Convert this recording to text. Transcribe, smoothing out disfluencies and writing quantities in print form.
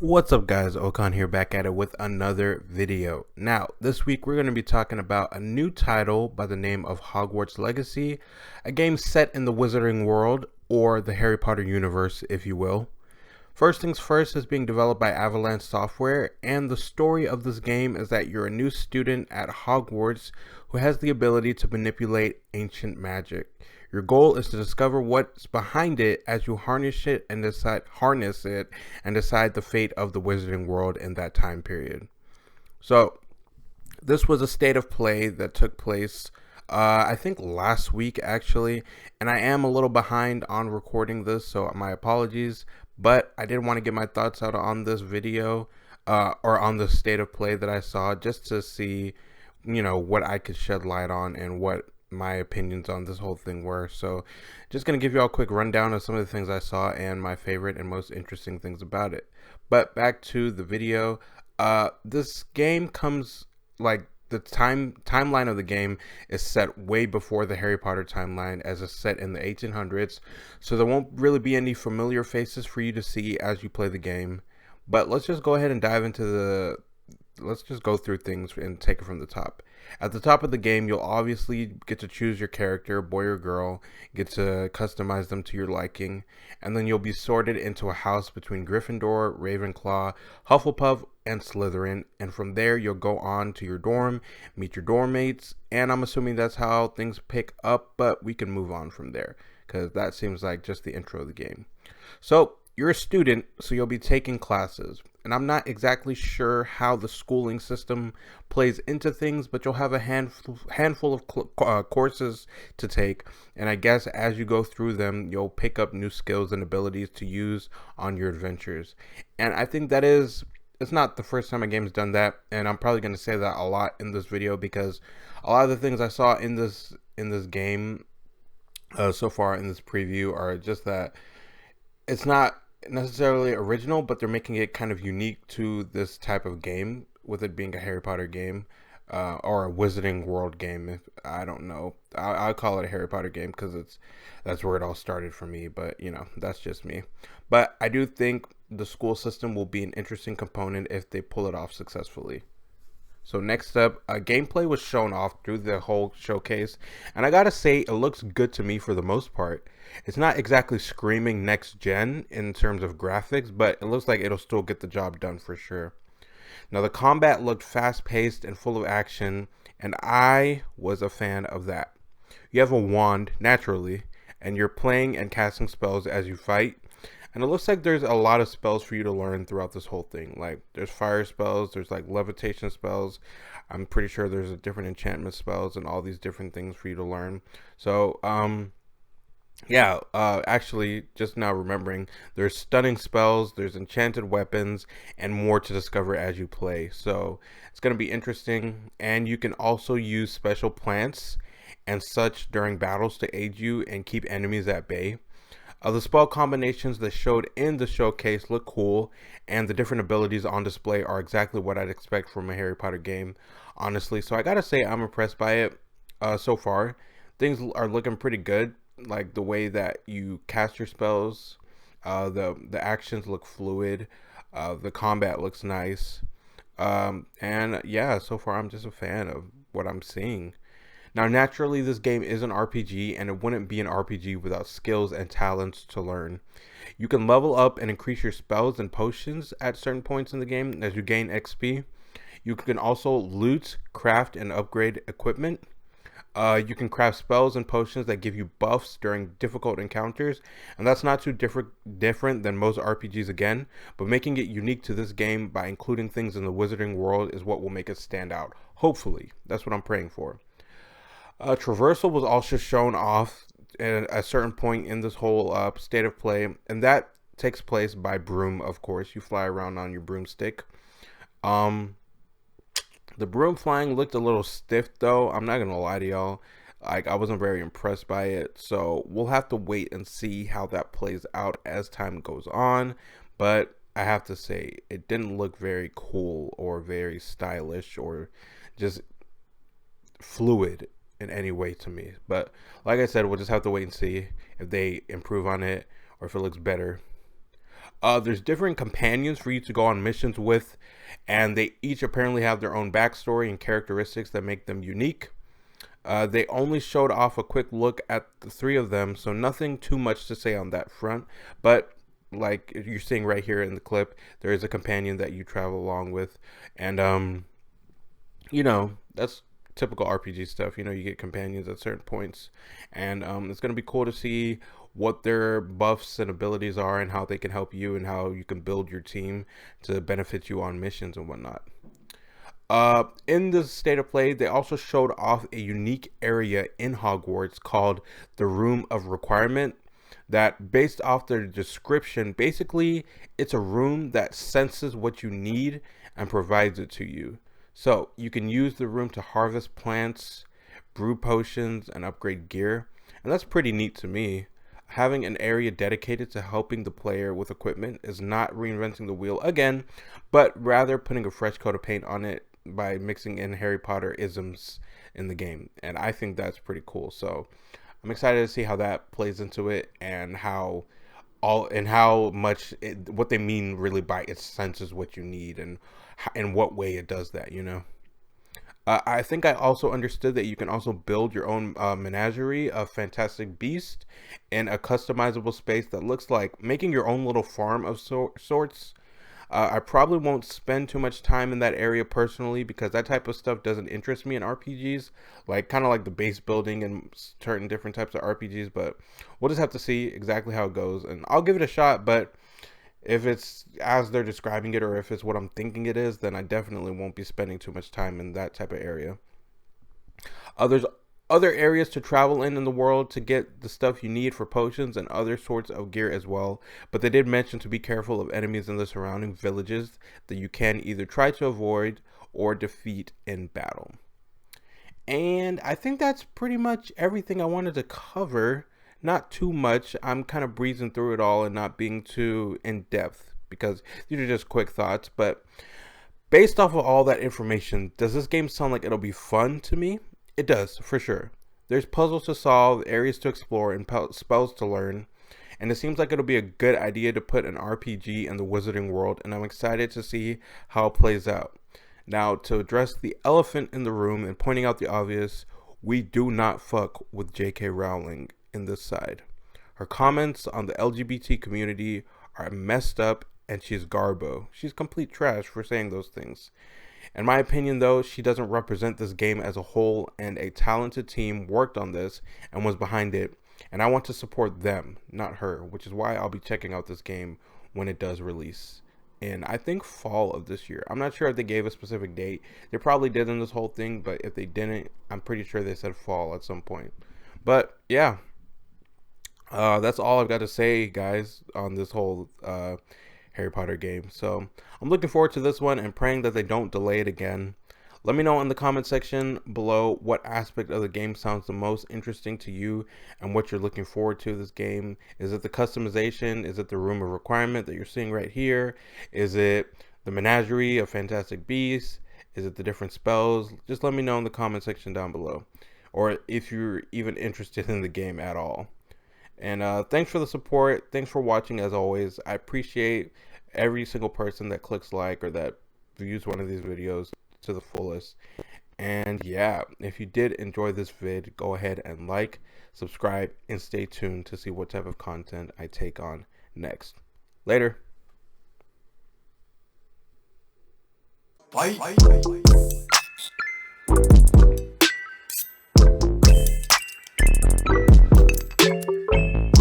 What's up guys, Okan here back at it with another video. Now, this week we're going to be talking about a new title by the name of Hogwarts Legacy, a game set in the Wizarding World, or the Harry Potter universe if you will. First things first, is being developed by Avalanche Software, and the story of this game is that you're a new student at Hogwarts who has the ability to manipulate ancient magic. Your goal is to discover what's behind it as you harness it and decide the fate of the Wizarding World in that time period. So, this was a state of play that took place I think last week actually, and I am a little behind on recording this, so my apologies, but I did want to get my thoughts out on this video, or on the state of play that I saw, just to see, what I could shed light on and what my opinions on this whole thing were. So just going to give you all a quick rundown of some of the things I saw and my favorite and most interesting things about it. But back to the video. This game comes, like, the timeline of the game is set way before the Harry Potter timeline, as it's set in the 1800s, so there won't really be any familiar faces for you to see as you play the game. But let's just go ahead and dive into let's just go through things and take it from the top. At the top of the game, you'll obviously get to choose your character, boy or girl, get to customize them to your liking, and then you'll be sorted into a house between Gryffindor, Ravenclaw, Hufflepuff, and Slytherin, and from there you'll go on to your dorm, meet your dorm mates, and I'm assuming that's how things pick up, but we can move on from there, because that seems like just the intro of the game. So, you're a student, so you'll be taking classes, and I'm not exactly sure how the schooling system plays into things, but you'll have a handful of courses to take, and I guess as you go through them, you'll pick up new skills and abilities to use on your adventures. And I think it's not the first time a game's done that, and I'm probably going to say that a lot in this video, because a lot of the things I saw in this game so far in this preview are just that it's not necessarily original, but they're making it kind of unique to this type of game, with it being a Harry Potter game, or a Wizarding World game. If I don't know, I'll call it a Harry Potter game because that's where it all started for me. But that's just me. But I do think the school system will be an interesting component if they pull it off successfully. So next up, gameplay was shown off through the whole showcase, and I gotta say, it looks good to me for the most part. It's not exactly screaming next gen in terms of graphics, but it looks like it'll still get the job done for sure. Now, the combat looked fast paced and full of action, and I was a fan of that. You have a wand, naturally, and you're playing and casting spells as you fight. And it looks like there's a lot of spells for you to learn throughout this whole thing. Like, there's fire spells, there's like levitation spells. I'm pretty sure there's a different enchantment spells and all these different things for you to learn. So, yeah, actually, just now remembering, there's stunning spells, there's enchanted weapons, and more to discover as you play. So, it's going to be interesting. And you can also use special plants and such during battles to aid you and keep enemies at bay. The spell combinations that showed in the showcase look cool, and the different abilities on display are exactly what I'd expect from a Harry Potter game, honestly. So I gotta say, I'm impressed by it so far. Things are looking pretty good, like the way that you cast your spells. The actions look fluid. The combat looks nice. And yeah, so far I'm just a fan of what I'm seeing. Now, naturally, this game is an RPG, and it wouldn't be an RPG without skills and talents to learn. You can level up and increase your spells and potions at certain points in the game as you gain XP. You can also loot, craft, and upgrade equipment. You can craft spells and potions that give you buffs during difficult encounters, and that's not too different than most RPGs again, but making it unique to this game by including things in the Wizarding World is what will make it stand out. Hopefully, that's what I'm praying for. Traversal was also shown off at a certain point in this whole state of play, and that takes place by broom, of course. You fly around on your broomstick. The broom flying looked a little stiff, though. I'm not gonna lie to y'all. Like, I wasn't very impressed by it, so we'll have to wait and see how that plays out as time goes on. But I have to say, it didn't look very cool or very stylish or just fluid in any way to me. But like I said, we'll just have to wait and see if they improve on it or if it looks better. There's different companions for you to go on missions with, and they each apparently have their own backstory and characteristics that make them unique. They only showed off a quick look at the three of them, so nothing too much to say on that front. But like you're seeing right here in the clip, there is a companion that you travel along with, and you know, that's typical RPG stuff. You know, you get companions at certain points, and it's gonna be cool to see what their buffs and abilities are and how they can help you and how you can build your team to benefit you on missions and whatnot. In the state of play, they also showed off a unique area in Hogwarts called the Room of Requirement. That, based off their description, basically it's a room that senses what you need and provides it to you. So you can use the room to harvest plants, brew potions, and upgrade gear. And that's pretty neat to me. Having an area dedicated to helping the player with equipment is not reinventing the wheel again, but rather putting a fresh coat of paint on it by mixing in Harry Potter isms in the game. And I think that's pretty cool. So I'm excited to see how that plays into it, and how much what they mean really by it senses what you need, and in what way it does that, you know. I think I also understood that you can also build your own menagerie of fantastic beasts in a customizable space that looks like making your own little farm of sorts. I probably won't spend too much time in that area personally, because that type of stuff doesn't interest me in RPGs, like kind of like the base building and certain different types of RPGs. But we'll just have to see exactly how it goes, and I'll give it a shot. But if it's as they're describing it, or if it's what I'm thinking it is, then I definitely won't be spending too much time in that type of area. There's other areas to travel in the world to get the stuff you need for potions and other sorts of gear as well, but they did mention to be careful of enemies in the surrounding villages that you can either try to avoid or defeat in battle. And I think that's pretty much everything I wanted to cover. Not too much. I'm kind of breezing through it all and not being too in depth, because these are just quick thoughts. But based off of all that information, does this game sound like it'll be fun to me? It does, for sure. There's puzzles to solve, areas to explore, and spells to learn. And it seems like it'll be a good idea to put an RPG in the wizarding world, and I'm excited to see how it plays out. Now, to address the elephant in the room and pointing out the obvious, we do not fuck with J.K. Rowling in this side. Her comments on the LGBT community are messed up, and she's garbo. She's complete trash for saying those things. In my opinion, though, she doesn't represent this game as a whole, and a talented team worked on this and was behind it, and I want to support them, not her, which is why I'll be checking out this game when it does release. And I think fall of this year. I'm not sure if they gave a specific date. They probably did in this whole thing, but if they didn't, I'm pretty sure they said fall at some point. But yeah, that's all I've got to say, guys, on this whole Harry Potter game. So I'm looking forward to this one and praying that they don't delay it again. Let me know in the comment section below what aspect of the game sounds the most interesting to you and what you're looking forward to this game. Is it the customization? Is it the room of requirement that you're seeing right here? Is it the menagerie of fantastic beasts? Is it the different spells? Just let me know in the comment section down below, or if you're even interested in the game at all. And thanks for the support. Thanks for watching, as always. I appreciate every single person that clicks like or that views one of these videos to the fullest. And yeah, if you did enjoy this vid, go ahead and like, subscribe, and stay tuned to see what type of content I take on next. Later. Bye.